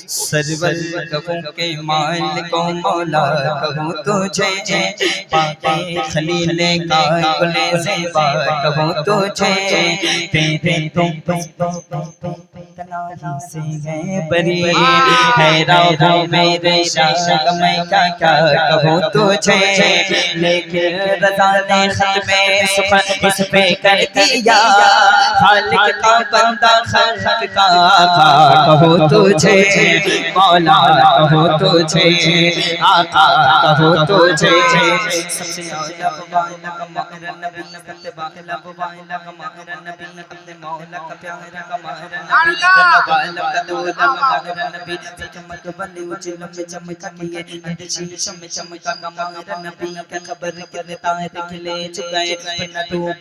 Server कहूँ के माल को मौला कहूँ तुझे, पाके खलीले का गुले ज़ेबा कहूँ तुझे, तेरे तुम से है बरी हैरान हो मेरे शाक मैं क्या क्या कहूँ तुझे, लेकिन रज़ा ने खत में सुख इस पे कर दिया, खालिक का बंदा खालिक का आका कहो तुझे, मौला कहो तुझे, आका कहो तुझे। सबसे औला वाला का माहिर नबी सबसे बाखला वाला का माहिर नबी अपने मौला का प्यारा का माहिर नबी वाला का दूल्हा का माहिर नबी चमक वाली उजल में चमका किए अंदशी शम चमका का माहिर नबी का खबर के तारे खिले चुकाए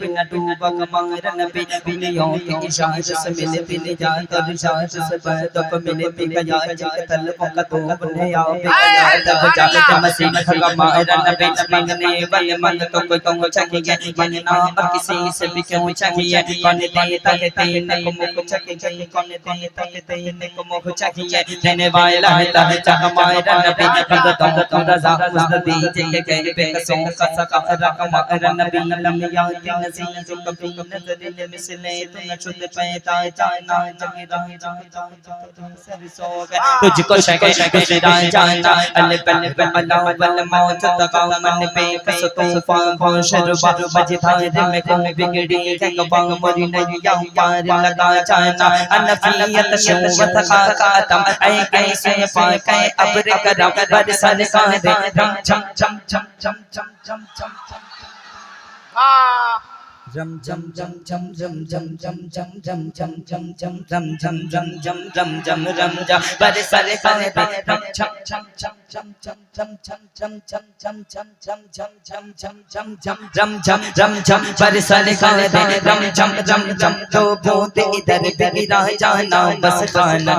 बिना डूबा का माहिर नबी दुनियाओं के इशारे से मिले मिले जाता इशारे से बदो को मिले पिका यार जिनके तलबों का तो बने आओ पिका तब जाके मसीह का माहिर नबी मांगने वाले मन तो कोई तो चाहिए मांगना पर किसी से भी क्यों चाहिए, कौन देता है तेने को मुख चाहिए, कौन देता है तेने को मुख चाहिए, देने वाला है चाह माहिर नबी भगतों को रज़ा उस दीजिए के बेकसों का सका रकम नबी लम्या की नज़ीर जो कभी नजर ले मिसले तो न छुट पैदा जाना तुझको शके जाना अल बल बला बल मौत तकाव मन पे कस तूफान शरुबा मझधार में को बिगड़ी कबा मरी नैया पार लगा जाना अनफियत शौवत का कातम ऐ कैसे पाके अब्र करम बरसन का दे रम झम झम झम झम झम झम झम रम झम झम झम झम झम झम झम झम झम झम झम झम झम झम झम झम रम झम बरसन का दे रम झम झम झम झम झम झम झम झम झम झम झम झम झम झम झम झम झम झम बरसन का दे रम झम झम झम तो बूंद इधर बिगड़ा जाना बस खाना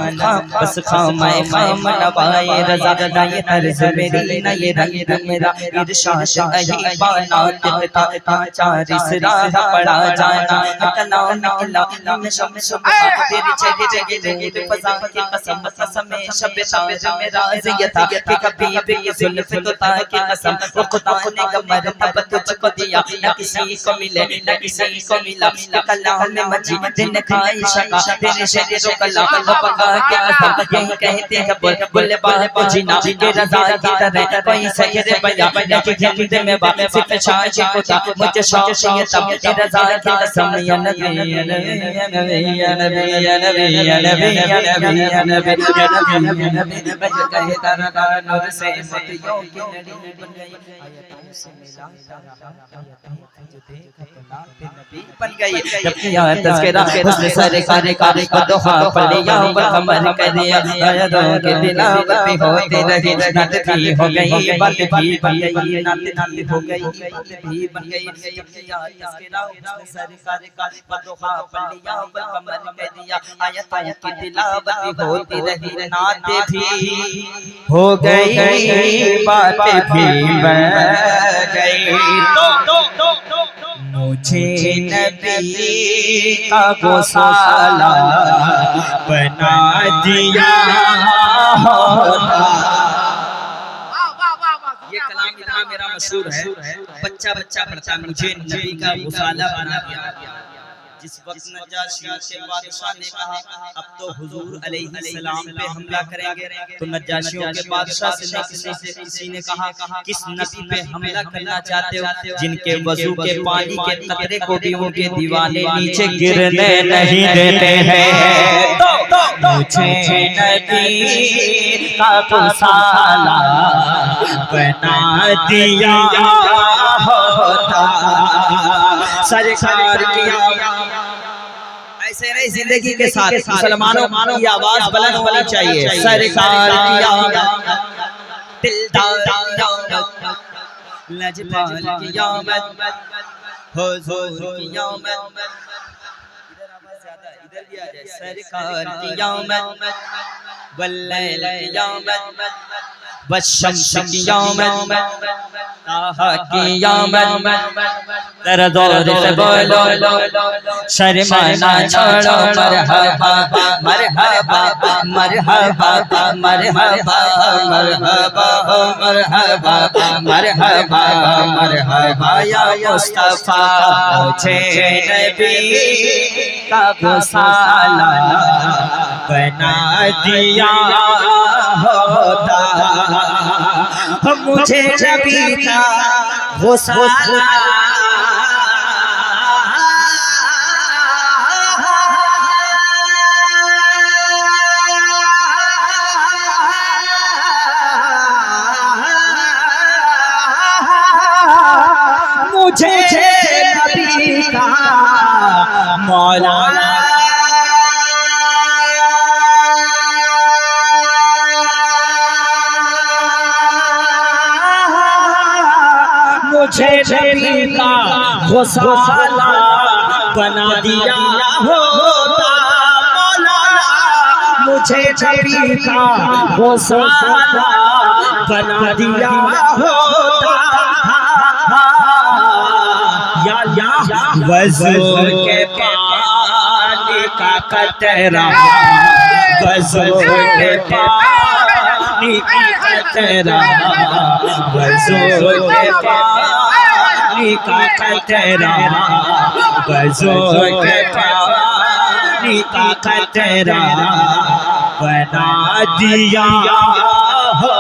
बस मैं खाम नवाए रज़ा दाए अर्ज़ मेरी न ये रंग मेरा इरशाद अही बाना तिता चार सिरा पड़ा जाना कलाम इल्ला में शम्स तेरी जगह जगह फज़ा की कसम कसम शब ताज मेरा ज़ियता कि कभी भी जुल्फ़ तो ता की कसम वो खुदा ने मरतबा तुझको दिया न किसी को मिले न किसी को मिला कलाम में मजीद दिन खाई शका तेरे शरीर कलाम बका के कसम यही कहते हैं बोले बाह बुझना के रज़ा की तरह कोई सैर बया न कि जिंद में बा सिर्फ शाह खुदा मुझे शौक ये तब रज़ा की कसम या नबी या नबी या नबी या नबी या नबी या नबी या नबी या नबी या नबी बज कहे तारा नूर से मोतियों की लड़ी बन गई आयतों से मिला आयतों जो देखत नात नबी बन गई जब किया तज़किरा हुस्न सरकार का दोहा पढ़िया कमर करिया आयतों के तिलावत होती रही नात भी हो गई बात भी बन गई नात हो गई बात भी बन गई जब किया तज़किरा हुस्न सरकार का दोहा पढ़िया कमर करिया आयतों की तिलावत होती रही नात भी हो गई बात भी बन गई मुझे नबी का गोसाला बना दिया होता। ये कलाम इतना मेरा मशहूर है, बच्चा बच्चा पढ़ता है मुझे नबी का गोसाला बना दिया। जिस वक्त नज्जाशियों के बादशाह ने कहा अब तो हुजूर अलैहिस्सलाम पे हमला करेंगे, तो नज्जाशियों के बादशाह से किसी ने कहा किस नबी पे हमला करना चाहते हो जिनके वजू के पानी के कतरे को भी उनके दीवाने नीचे गिरने नहीं देते हैं। मुझे नबी का गोसाला बना दिया होता। सरकार की ऐसे नहीं जिंदगी के साथ मुसलमानों की आवाज बुलंद होनी चाहिए। सरकार की दिलदार लजपाल की आमद हुजूर की आमद इधर भी आ जाए। सरकार की आमद वल्लैल की आमद वशम्स क़ियामत ताहा क़ियामत ज़रा ज़ोर से बोलो शर्माना छोड़ो मरहबा मरहबा मरहबा मरहबा मरहबा मरहबा मरहबा मरहबा या मुस्तफा मुझे नबी का गुसाला बना दिया होता मुझे नबी का गुसाला मुझे नबी का मौला मुझे नबी का गुसाला बना दिया होता मौलाना मुझे नबी का गुसाला बना दिया होता या वज़ू के पानी का कतरा वज़ू के पानी का कतरा वज़ू के पानी का कतरा वज़ू के पानी का कतरा बना दिया हो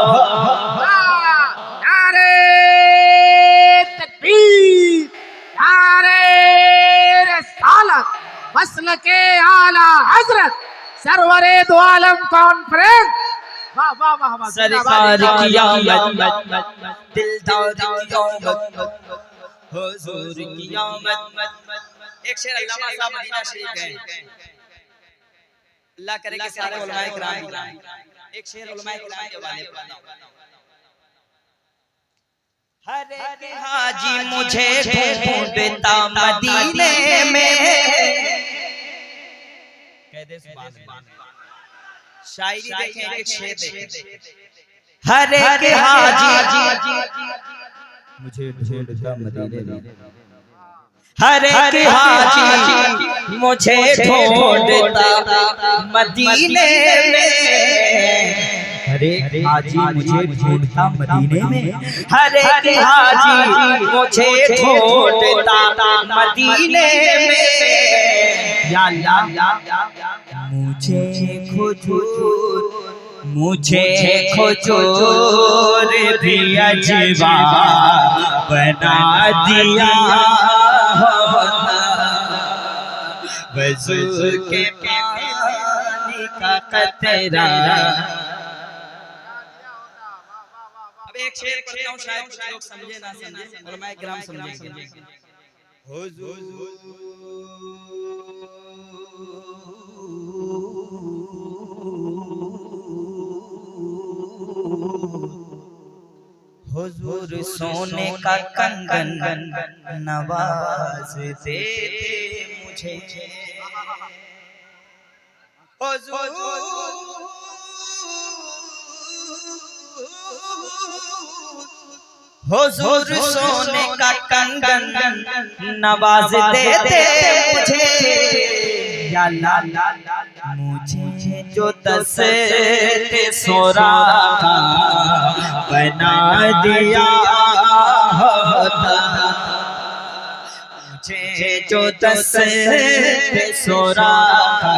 मसल के आला हजरत सरवरे दो आलम कॉन्फ्रेंस वाह वाह वाह वाह सरकार क़ियामत दिलदार क़ियामत हुजूर क़ियामत एक शेर अल्लामा साहब मदीना शरीफ गए अल्लाह करे कि सारे उलमाए किराम एक शेर उलमाए किराम के वाले हर एक हाजी मुझे ढूंढता मदीने में कह दे सुभान शायरी देखें एक शेर देखें हर एक हाजी मुझे ढूंढता मदीने में हर एक हाजी मुझे ढूंढता मदीने में हर एक हाजी मुझे ढूंढता मदीने में हर एक हाजी मुझे ढूंढता मदीने में या अल्लाह मुझे खुजूर भी अजवा बना दिया वज़ू के पानी का कतरा एक शेर पढ़ता हूँ शायद कुछ लोग समझे ना समझे उलमाए किराम समझेंगे हुजूर सोने का कंगन नवाज दे मुझे हुजूर सोने का कंगन नवाज देते मुझे या अल्लाह मुझे जो दस्ते सोरा का बना दिया होता मुझे जो दस्ते सोरा का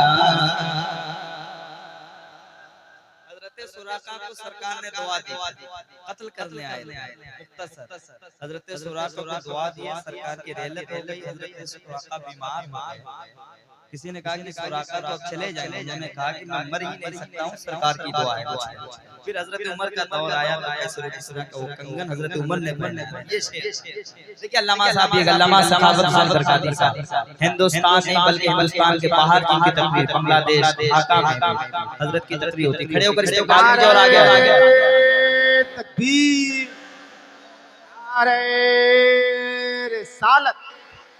सुराका को सरकार ने दुआ दी कत्ल करने आए मुख्तसर हजरत सुराका को दुआ दिया सरकार की रहलत हो गई हजरत सुराका बीमार हो गए किसी ने कहा कि सुराका तो अब चले जाएंगे उन्होंने कहा कि मैं मर ही नहीं सकता हूं सरकार की दुआ है फिर हजरत उमर का दौर आया तो कैसे वो कंगन हजरत उमर ने पहना ये देखिए अल्लामा साहब ये अल्लामा साहब सरकारी साहब हिंदुस्तान नहीं बल्कि हिंदुस्तान के बाहर जिनकी तकरीर बांग्लादेश ढाका में हजरत की तकरीर होती खड़े होकर इस्तेमाल और आगे तकबीर नारे रिसालत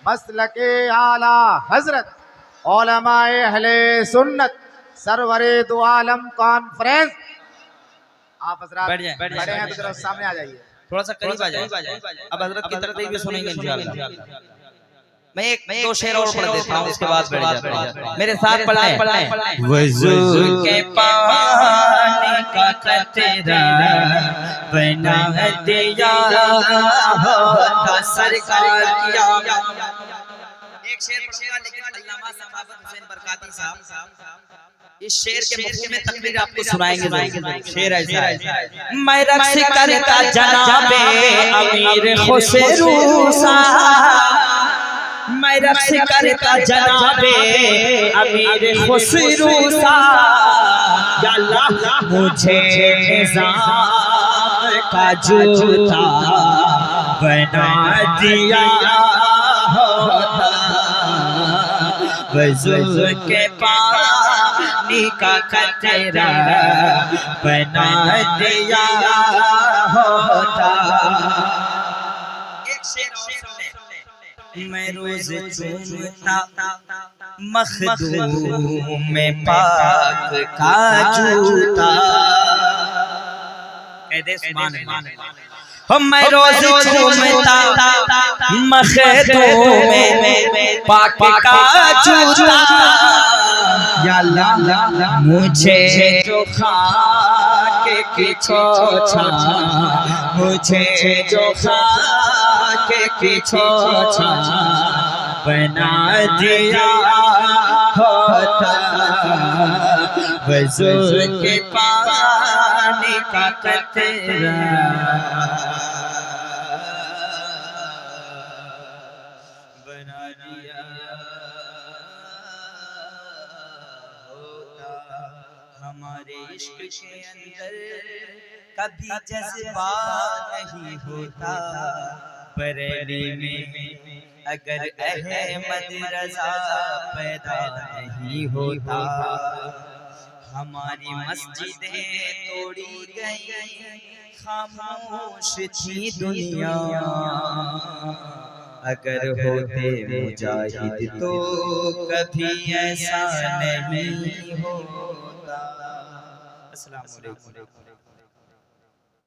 मसलके आला हजरत उलमाए अहले सुन्नत सरवरे दो आलम कॉन्फ्रेंस आप हजरात बैठ जाएं, बड़े हैं तो जरा सामने आ जाइए। थोड़ा सा करीब आ जाए। अब हजरत की तकरीर भी सुनेंगे इंशाअल्लाह। मैं एक दो शेर और पढ़ देता हूँ, उसके बाद बैठ जाता हूँ। मेरे साथ पढ़ें। वज़ू के पानी का कतरा बना दिया होता सरकार किया। एक शेर पढ़ूंगा, लेकिन अल्लामा सखावत हुसैन बरकाती साहब इस शेर के मफ़हूम में तकरीर आपको सुनाएंगे। शेर ऐसा है, मैं रक्स करता जनाबे अमीर खुसरू सा, मैं रक्स करता जनाबे अमीर खुसरू सा, या अल्लाह मुझे निज़ार का जूता बना दिया होता, वज़ू के पानी का कतरा बना दिया होता। एक शेर और सुने, मैं रोज चूमता मखदूम में पाक का जूता, कहते सुभान अल्लाह। मैं रोज चूमता मखदूम में पाक का जूता, या अल्लाह मुझे जो खाक की छोछा, मुझे जो खाक की छोछा बना दिया होता, वज़ू के पानी का कतरा बना दिया होता। हमारे इश्क के अंदर कभी जज्बा नहीं होता, बरेली में अगर अहमद रज़ा पैदा नहीं होता, हमारी मस्जिदें तोड़ी गई, खामोश थी दुनिया, अगर होते मुजाहिद तो कभी ऐसा नहीं होता। अस्सलाम वालेकुम।